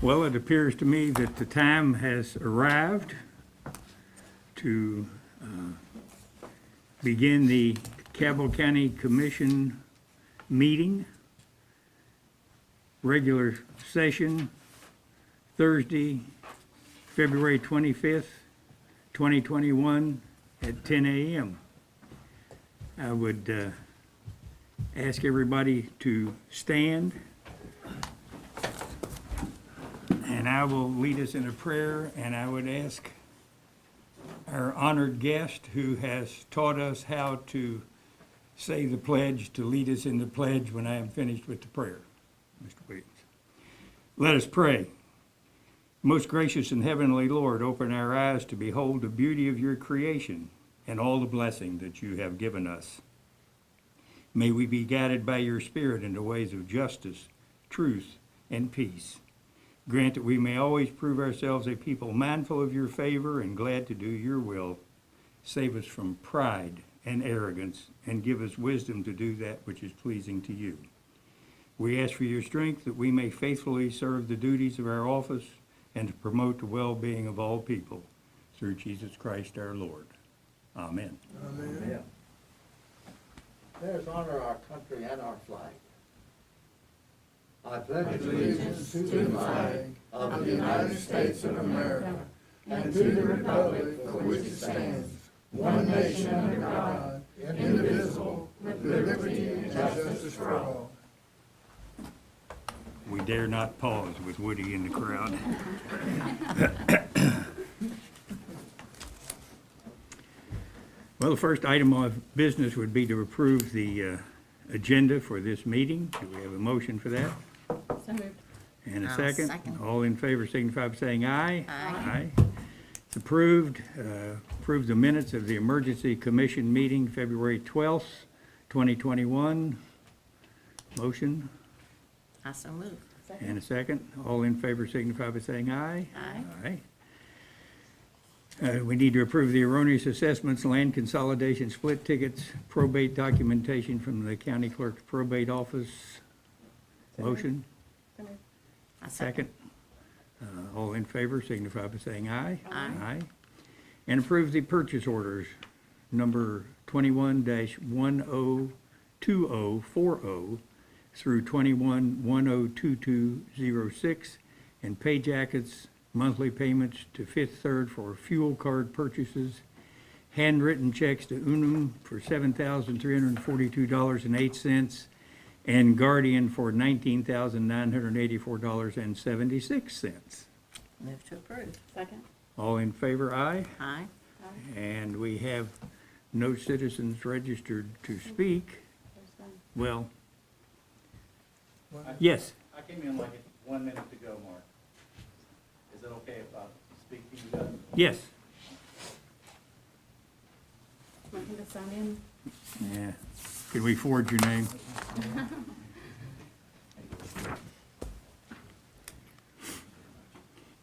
Well, it appears to me that the time has arrived to begin the Cabell County Commission meeting, regular session, Thursday, February 25th, 2021 at 10 a.m. I would ask everybody to stand, and I will lead us in a prayer, and I would ask our honored guest who has taught us how to say the pledge to lead us in the pledge when I am finished with the prayer. Mr. Williams. Let us pray. Most gracious and heavenly Lord, open our eyes to behold the beauty of your creation and all the blessing that you have given us. May we be guided by your Spirit into ways of justice, truth, and peace. Grant that we may always prove ourselves a people mindful of your favor and glad to do your will. Save us from pride and arrogance, and give us wisdom to do that which is pleasing to you. We ask for your strength that we may faithfully serve the duties of our office and to promote the well-being of all people. Through Jesus Christ our Lord. Amen. Amen. Let us honor our country and our flag. I pledge allegiance to the flag of the United States of America and to the republic for which it stands, one nation under God, indivisible, with liberty and justice for all. We dare not pause with Woody in the crowd. Well, the first item of business would be to approve the agenda for this meeting. Do we have a motion for that? So moved. And a I'll second? second. All in favor signify by saying aye. Aye. It's approved. Approve the minutes of the Emergency Commission meeting, February 12th, 2021. Motion I so move. and a second. All in favor signify by saying aye. Aye. We need to approve the erroneous assessments, land consolidation, split tickets, probate documentation from the county clerk's probate office. Motion, So moved. I second. second. All in favor signify by saying aye. Aye. And approve the purchase orders, number 21-102040 through 21-102206, and pay jackets, monthly payments to Fifth Third for fuel card purchases, handwritten checks to Unum for $7,342.08, and Guardian for $19,984.76. Move to approve. Second. All in favor, aye? Aye. And we have no citizens registered to speak. There's one. Well, yes, I came in like 1 minute to go, Mark. Is it okay if I speak to you guys? yes. Want him to sign in? Yeah. Could we forward your name?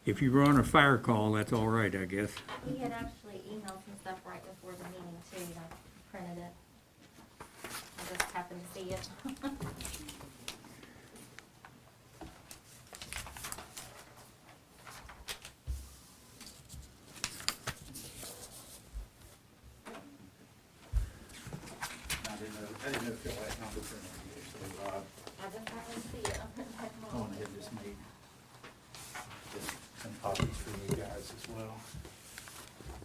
If you were on a fire call, that's all right, I guess. He had actually emailed some stuff right before the meeting too, and I printed it. I just happened to see it. I didn't know if y'all had numbers or not, so I just happened to see it. I put it back I on. went ahead and just made some copies for you guys as well.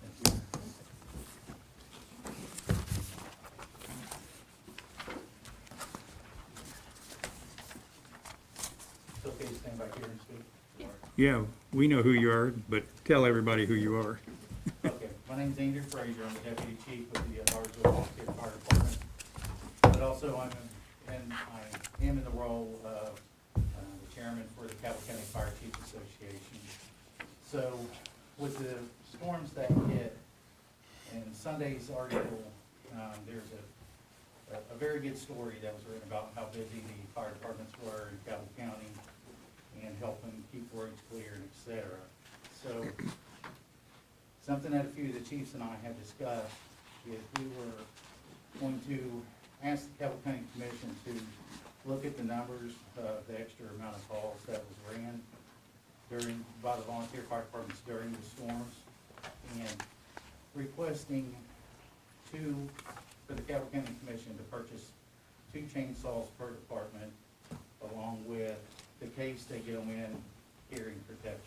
Thank you. It's okay to stand back here and speak? Yeah, we know who you are, but tell everybody who you are. Okay, my name's Andrew Frazier, I'm the deputy chief with the Hartsville Volunteer Fire Department. But also I am in the role of the chairman for the Cabell County Fire Chiefs Association. So with the storms that hit, in Sunday's article, there's a very good story that was written about how busy the fire departments were in Cabell County and helping keep roads clear and et cetera. So something that a few of the chiefs and I had discussed is we were going to ask the Cabell County Commission to look at the numbers of the extra amount of calls that was ran by the volunteer fire departments during the storms, and requesting for the Cabell County Commission to purchase 2 chainsaws per department, along with the case they go in hearing protection.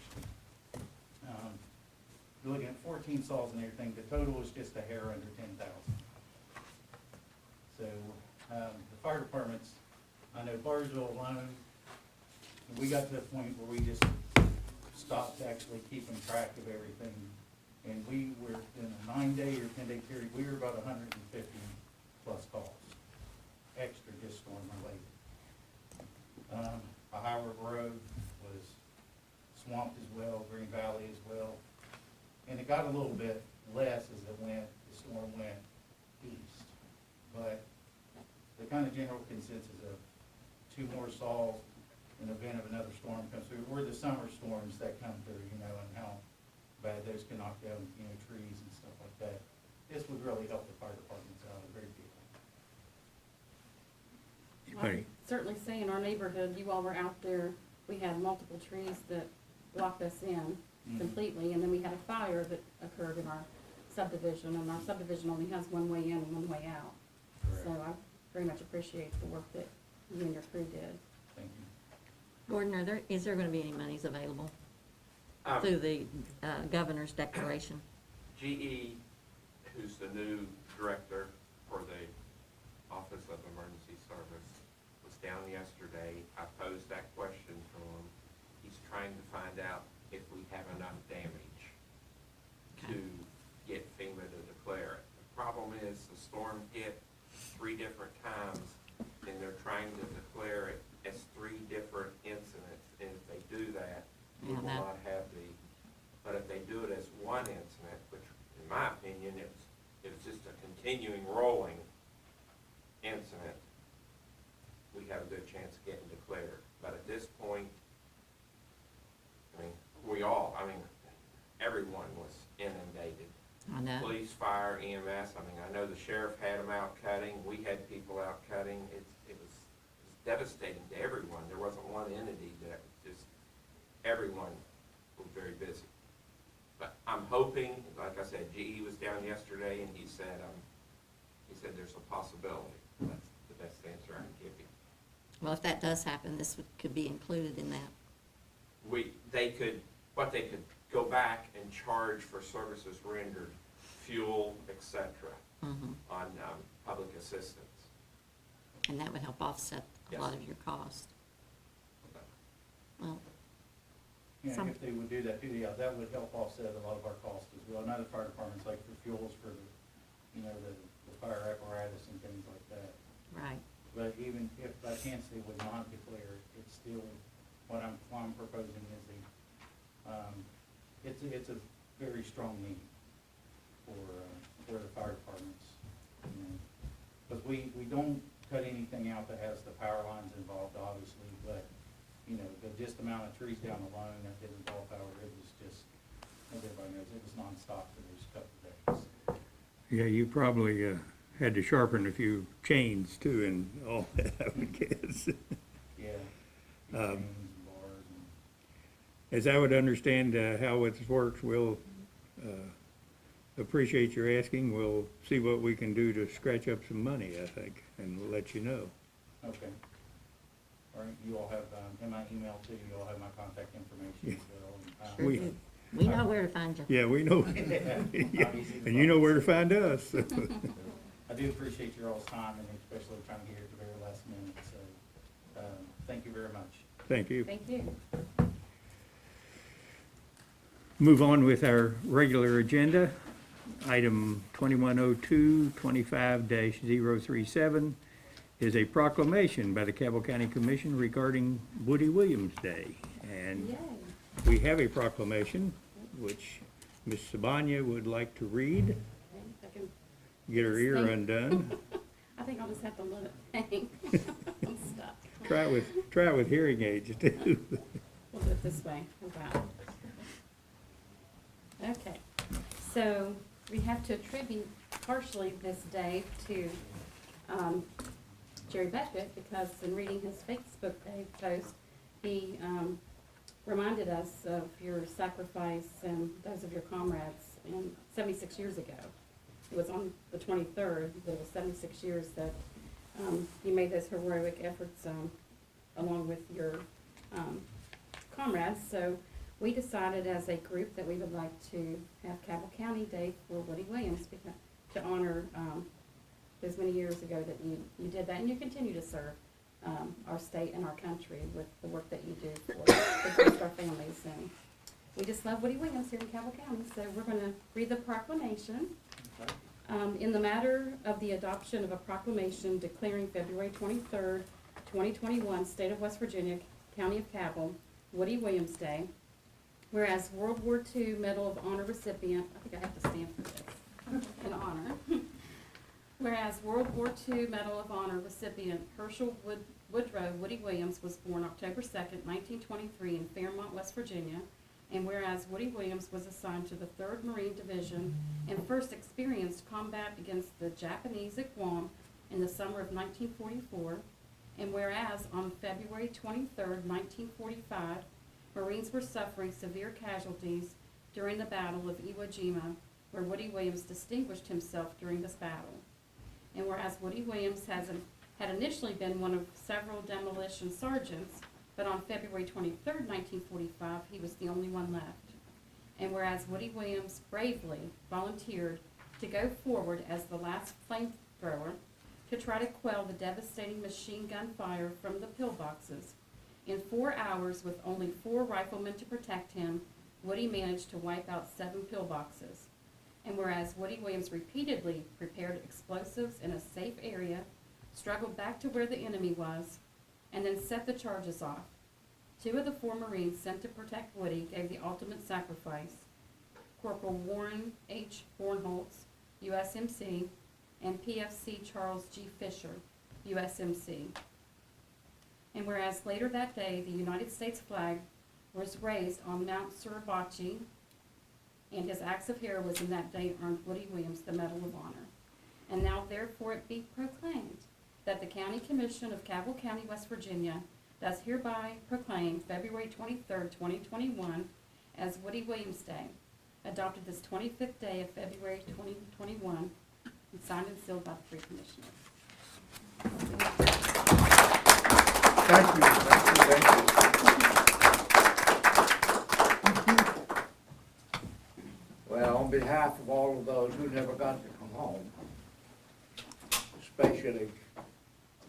You're looking at 14 saws and everything, the total is just a hair under 10,000. So, the fire departments, I know Barnesville alone, we got to the point where we just stopped actually keeping track of everything. And we were in a 9-day or 10-day period, we were about 150 plus calls, extra just storm related. Howard Road was swamped as well, Green Valley as well. And it got a little bit less as the storm went east. But the kind of general consensus of 2 more saws in the event of another storm comes through, or the summer storms that come through, and how bad those can knock down, trees and stuff like that. This would really help the fire departments out a great deal. Well, I can certainly say in our neighborhood, you all were out there, we had multiple trees that blocked us in completely, and then we had a fire that occurred in our subdivision, and our subdivision only has one way in and one way out. So I very much appreciate the work that you and your crew did. Thank you. Gordon, is there gonna be any monies available through the governor's declaration? GE, who's the new director for the Office of Emergency Service, was down yesterday. I posed that question to him. He's trying to find out if we have enough damage to get FEMA to declare it. The problem is the storm hit 3 different times, and they're trying to declare it as 3 different incidents. And if they do that, we will not have but if they do it as one incident, which in my opinion, it was just a continuing rolling incident, we have a good chance of getting declared. But at this point, everyone was inundated. I know. Police, fire, EMS, I know the sheriff had them out cutting, we had people out cutting. It was devastating to everyone. There wasn't one entity that everyone was very busy. But I'm hoping, like I said, GE was down yesterday, and he said there's a possibility. That's the best answer I can give you. Well, if that does happen, this could be included in that. They could go back and charge for services rendered, fuel, etc., on public assistance. And that would help offset a lot of your cost. Well, And if they would do that too, that would help offset a lot of our costs as well. And other fire departments, like for fuels for the fire apparatus and things like that. right. But even if by chance they would not declare it, it's still, what I'm proposing is it's a very strong need for the fire departments. Because we don't cut anything out that has the power lines involved, obviously, but the just amount of trees down alone that did involve power, it was just, as everybody knows, it was nonstop for those couple of days. Yeah, you probably had to sharpen a few chains too and all that, I would guess. Yeah. Chains and bars and. As I would understand how it works, we'll appreciate your asking. We'll see what we can do to scratch up some money, I think, and we'll let you know. Okay. All right, you all have, in my email too, you all have my contact information as well. Sure We- do. We know where to find you. Yeah, we know. Yeah, and you know where to find us. I do appreciate your all's time, and especially trying to get here at the very last minute, so, thank you very much. Thank you. Thank you. Move on with our regular agenda. Item 2102, 25-037 is a proclamation by the Cabell County Commission regarding Woody Williams Day. And Yay. we have a proclamation, which Ms. Sabanya would like to read. Okay, I can- Get her ear undone. I think I'll just have to let it hang. I'm stuck. Try it with hearing aids too. We'll do it this way. How's that? Okay, so we have to attribute partially this day to Jerry Beckett, because in reading his Facebook page post, he reminded us of your sacrifice and those of your comrades 76 years ago. It was on the 23rd, but it was 76 years that you made those heroic efforts along with your comrades. So we decided as a group that we would like to have Cabell County Day for Woody Williams to honor those many years ago that you did that, and you continue to serve our state and our country with the work that you do for our families. And we just love Woody Williams here in Cabell County, so we're going to read the proclamation. In the matter of the adoption of a proclamation declaring February 23rd, 2021, State of West Virginia, County of Cabell, Woody Williams Day, whereas World War II Medal of Honor recipient, I think I have to stand for this, in honor. Whereas World War II Medal of Honor recipient Herschel Woodrow Woody Williams was born October 2nd, 1923 in Fairmont, West Virginia, and whereas Woody Williams was assigned to the 3rd Marine Division and first experienced combat against the Japanese at Guam in the summer of 1944, and whereas on February 23rd, 1945, Marines were suffering severe casualties during the Battle of Iwo Jima, where Woody Williams distinguished himself during this battle. And whereas Woody Williams had initially been one of several demolition sergeants, but on February 23rd, 1945, he was the only one left. And whereas Woody Williams bravely volunteered to go forward as the last flamethrower to try to quell the devastating machine gun fire from the pillboxes, in 4 hours with only 4 riflemen to protect him, Woody managed to wipe out 7 pillboxes. And whereas Woody Williams repeatedly prepared explosives in a safe area, struggled back to where the enemy was, and then set the charges off, 2 of the 4 Marines sent to protect Woody gave the ultimate sacrifice. Corporal Warren H. Bornholtz, USMC, and PFC Charles G. Fisher, USMC. And whereas later that day, the United States flag was raised on Mount Suribachi, and his acts of heroism that day earned Woody Williams the Medal of Honor. And now therefore it be proclaimed that the County Commission of Cabell County, West Virginia, does hereby proclaim February 23rd, 2021 as Woody Williams Day, adopted this 25th day of February 2021, and signed and sealed by the 3 commissioners. Thank you. Well, on behalf of all of those who never got to come home, especially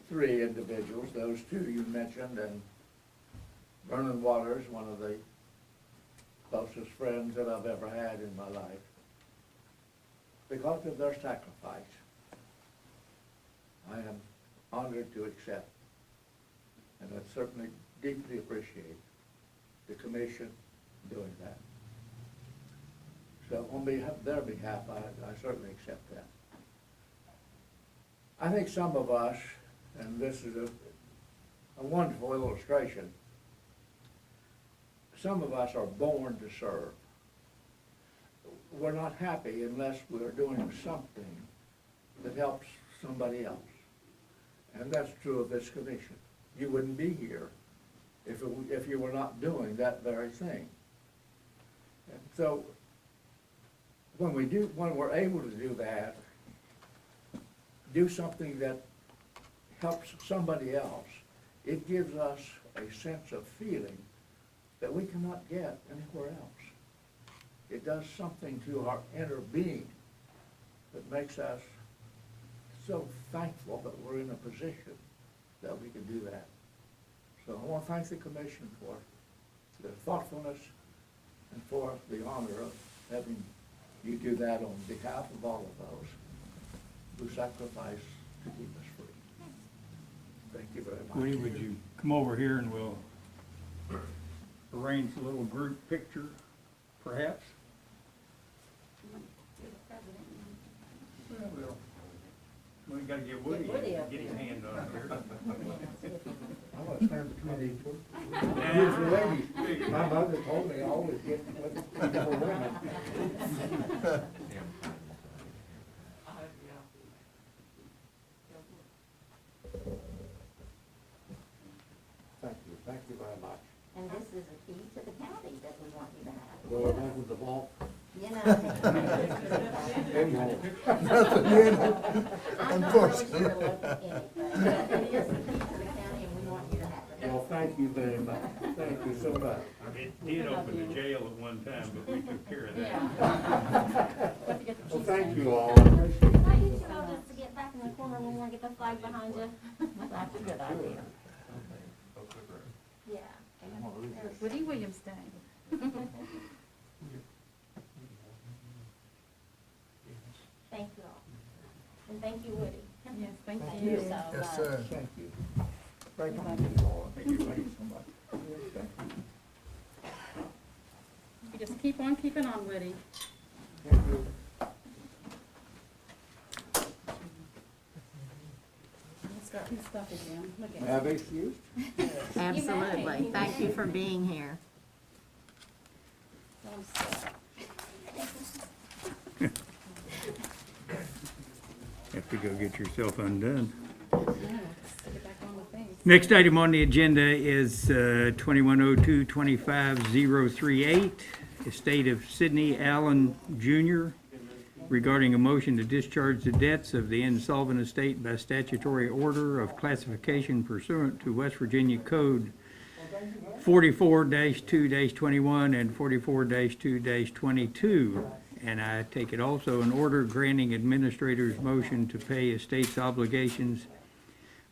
3 individuals, those 2 you mentioned, and Vernon Waters, one of the closest friends that I've ever had in my life, because of their sacrifice, I am honored to accept, and I certainly deeply appreciate the commission doing that. So on their behalf, I certainly accept that. I think some of us, and this is a wonderful illustration, some of us are born to serve. We're not happy unless we're doing something that helps somebody else. And that's true of this commission. You wouldn't be here if you were not doing that very thing. And so when we're able to do that, do something that helps somebody else, it gives us a sense of feeling that we cannot get anywhere else. It does something to our inner being that makes us so thankful that we're in a position that we can do that. So I want to thank the commission for their thoughtfulness and for the honor of having you do that on behalf of all of those who sacrifice to keep us free. Thank you very much. Woody, would you come over here and we'll arrange a little group picture, perhaps? Well, we gotta get Woody, get his hand on it here. I want to stand between these two. Beautiful ladies. My mother told me I always get with beautiful women. Thank you very much. And this is a key to the county that we want you to have. Will it open the vault? You know. It won't. I'm not really sure to look at anything, but it is a key to the county and we want you to have it. Well, thank you very much. Thank you so much. It did open the jail at one time, but we took care of that. Have to get the Well, chief thank signed. you all. I need you all just to get back in the corner when we get the flag behind you. That's a good idea. Yeah. Woody Williams Day. Thank you all. And thank you, Woody. Yes, thank Thank you. you so much. Yes, sir. Thank you. Thank you, Lord. Thank you so much. You just keep on keeping on, Woody. Thank you. We'll start his stuff again. Look at May I it. be excused? Absolutely. Thank you for being here. I'm sorry. Have to go get yourself undone. Yeah, let's get back on the thing. Next item on the agenda is 2102-25038, estate of Sidney Allen Jr., regarding a motion to discharge the debts of the insolvent estate by statutory order of classification pursuant to West Virginia Code 44-2-21 and 44-2-22. And I take it also an order granting administrator's motion to pay estate's obligations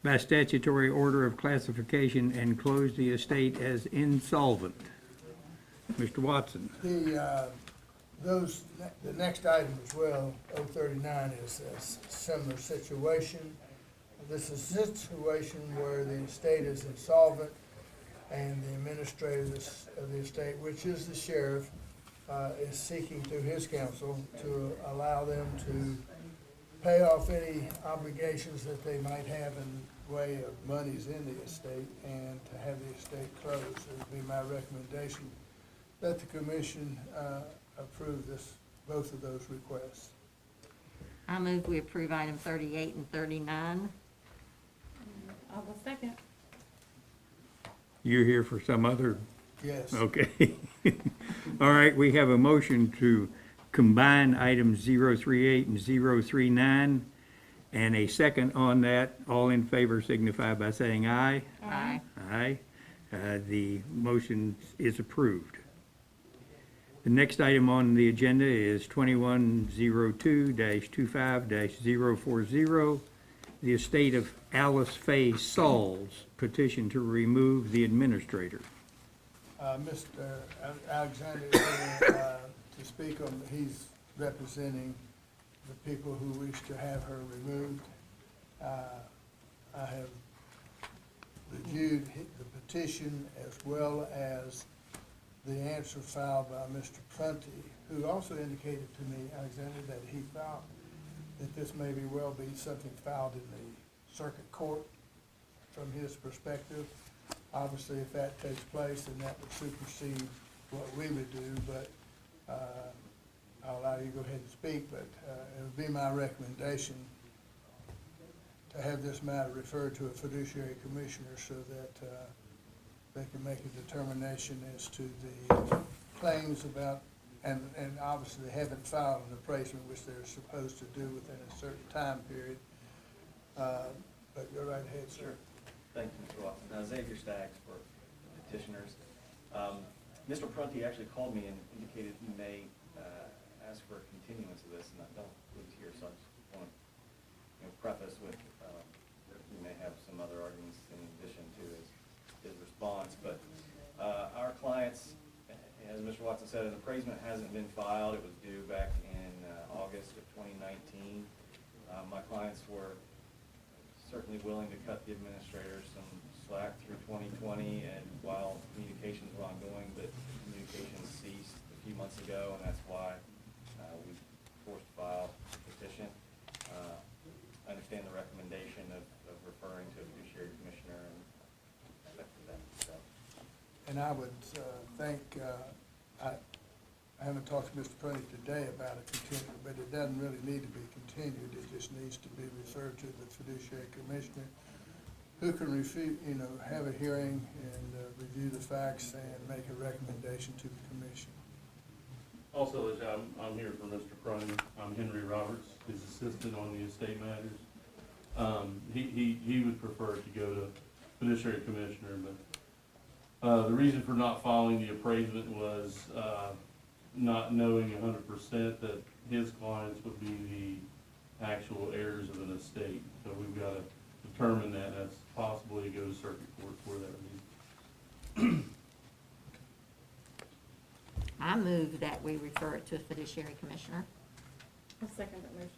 by statutory order of classification and close the estate as insolvent. Mr. Watson. The next item as well, 039, is a similar situation. This is a situation where the estate is insolvent and the administrator of the estate, which is the sheriff, is seeking through his counsel to allow them to pay off any obligations that they might have in way of monies in the estate and to have the estate closed. It would be my recommendation that the commission approve both of those requests. I move we approve item 38 and 39. I'll go second. You're here for some other, Yes. okay. All right, we have a motion to combine items 038 and 039, and a second on that. All in favor signify by saying aye. Aye. Aye. The motion is approved. The next item on the agenda is 2102-25-040, the estate of Alice Faye Sauls, petition to remove the administrator. Mr. Alexander is here to speak on, he's representing the people who wish to have her removed. I have reviewed the petition as well as the answer filed by Mr. Prunty, who also indicated to me, Alexander, that he felt that this may be well be something filed in the circuit court from his perspective. Obviously, if that takes place, then that would supersede what we would do, but I'll allow you to go ahead and speak, but it would be my recommendation to have this matter referred to a fiduciary commissioner so that they can make a determination as to the claims about, and obviously they haven't filed an appraisal, which they're supposed to do within a certain time period. But go right ahead, sir. Thank you, Mr. Watson. Xavier Staggs for petitioners. Mr. Prunty actually called me and indicated he may ask for a continuance of this, and I don't believe it's here, so I just want to preface with that we may have some other arguments in addition to his response. But our clients, as Mr. Watson said, an appraisement hasn't been filed. It was due back in August of 2019. My clients were certainly willing to cut the administrators some slack through 2020, and while communications were ongoing, but communications ceased a few months ago, and that's why we forced to file a petition. I understand the recommendation of referring to a fiduciary commissioner and that. So. And I would think, I haven't talked to Mr. Prunty today about a continuance, but it doesn't really need to be continued. It just needs to be referred to the fiduciary commissioner who can refute, have a hearing and review the facts and make a recommendation to the commission. Also, I'm here for Mr. Prunty. I'm Henry Roberts, his assistant on the estate matters. He would prefer to go to fiduciary commissioner, but the reason for not following the appraisement was not knowing 100% that his clients would be the actual heirs of an estate. So we've got to determine that. That's possibly go to circuit court for that reason. I move that we refer it to a fiduciary commissioner. I'll second that motion.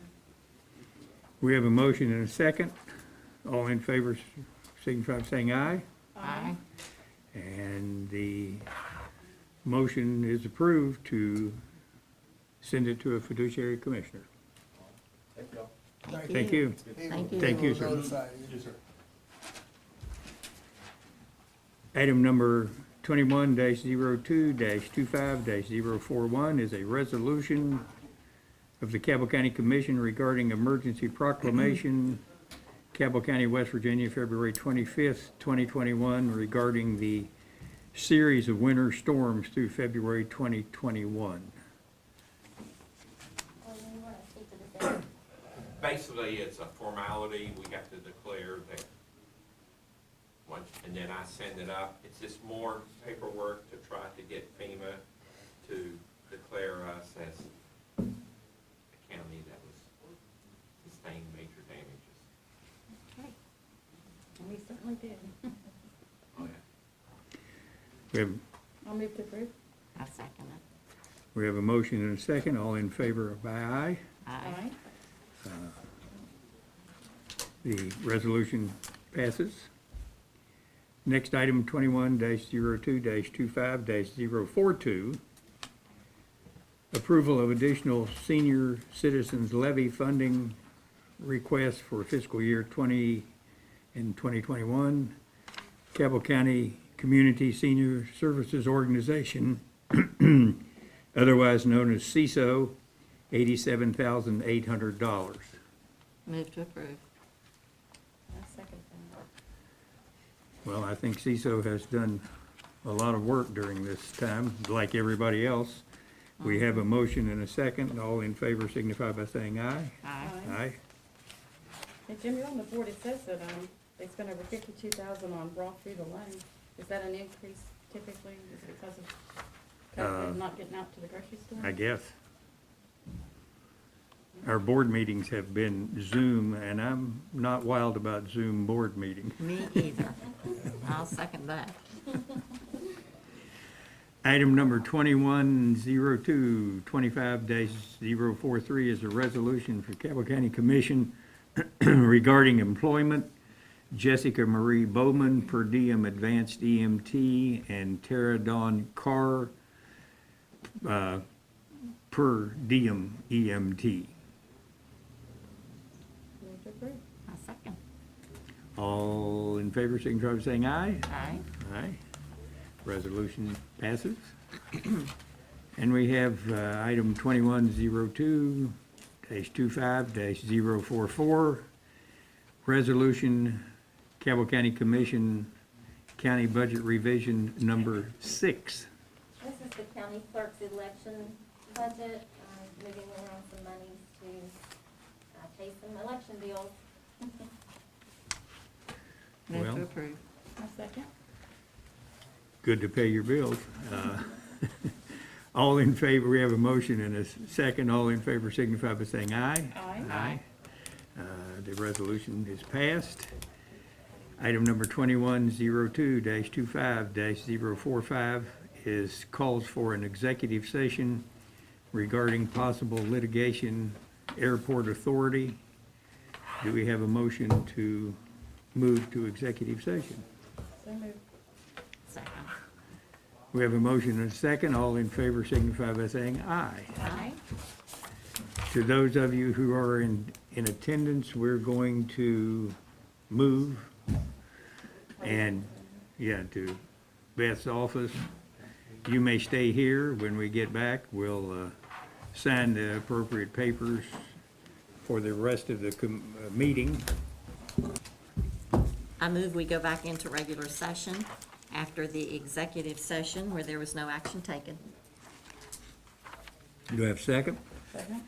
We have a motion and a second. All in favor signify by saying aye. Aye. And the motion is approved to send it to a fiduciary commissioner. Thank you all. Thank you. Thank you. Thank you, He sir. will notify you. Yes, sir. Item number 21-02-25-041 is a resolution of the Cabell County Commission regarding emergency proclamation, Cabell County, West Virginia, February 25th, 2021, regarding the series of winter storms through February 2021. Well, you wanna speak to the thing? Basically, it's a formality, we have to declare that, and then I send it up. It's just more paperwork to try to get FEMA to declare us as a county that was sustained major damages. Okay. And we certainly did. Oh, yeah. I'll move to approve. I second it. We have a motion and a second. All in favor by aye. Aye. The resolution passes. Next item, 21-02-25-042. Approval of additional senior citizens levy funding request for fiscal year 20 and 2021. Cabell County Community Senior Services Organization, otherwise known as CISO, $87,800. Move to approve. I'll second that. Well, I think CISO has done a lot of work during this time, like everybody else. We have a motion and a second. All in favor signify by saying aye. Aye. Aye. Hey, Jim, you're on the board, it says that, they spent over 52,000 on raw food alone. Is that an increase typically, is it because of COVID and not getting out to the grocery store? I guess. Our board meetings have been Zoom, and I'm not wild about Zoom board meetings. Me either. I'll second that. Item number 21-02-25-043 is a resolution for Cabell County Commission regarding employment. Jessica Marie Bowman, per diem advanced EMT, and Tara Dawn Carr, per diem EMT. Move to approve. I'll second. All in favor, signify by saying aye. Aye. Aye. Resolution passes. And we have item 21-02-25-044, resolution, Cabell County Commission, County Budget Revision Number 6. This is the county clerk's election budget, moving around some monies to pay some election bills. Move Well. to approve. I'll second. Good to pay your bills. All in favor, we have a motion and a second. All in favor signify by saying aye. Aye. Aye. The resolution is passed. Item number 21-02-25-045 is calls for an executive session regarding possible litigation, airport authority. Do we have a motion to move to executive session? So moved. Second. We have a motion and a second. All in favor signify by saying aye. Aye. To those of you who are in attendance, we're going to move and, to Beth's office. You may stay here. When we get back, we'll sign the appropriate papers for the rest of the meeting. I move we go back into regular session after the executive session where there was no action taken. Do I have a second? Second.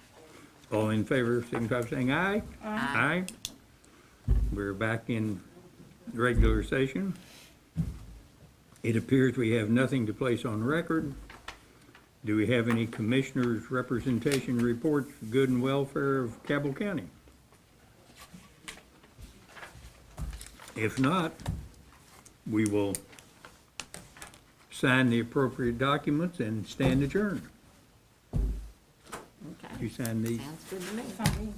All in favor, signify by saying aye. Aye. We're back in regular session. It appears we have nothing to place on record. Do we have any commissioners' representation reports for good and welfare of Cabell County? If not, we will sign the appropriate documents and stand adjourned. Okay, You sign these? sounds good to me. It's on me.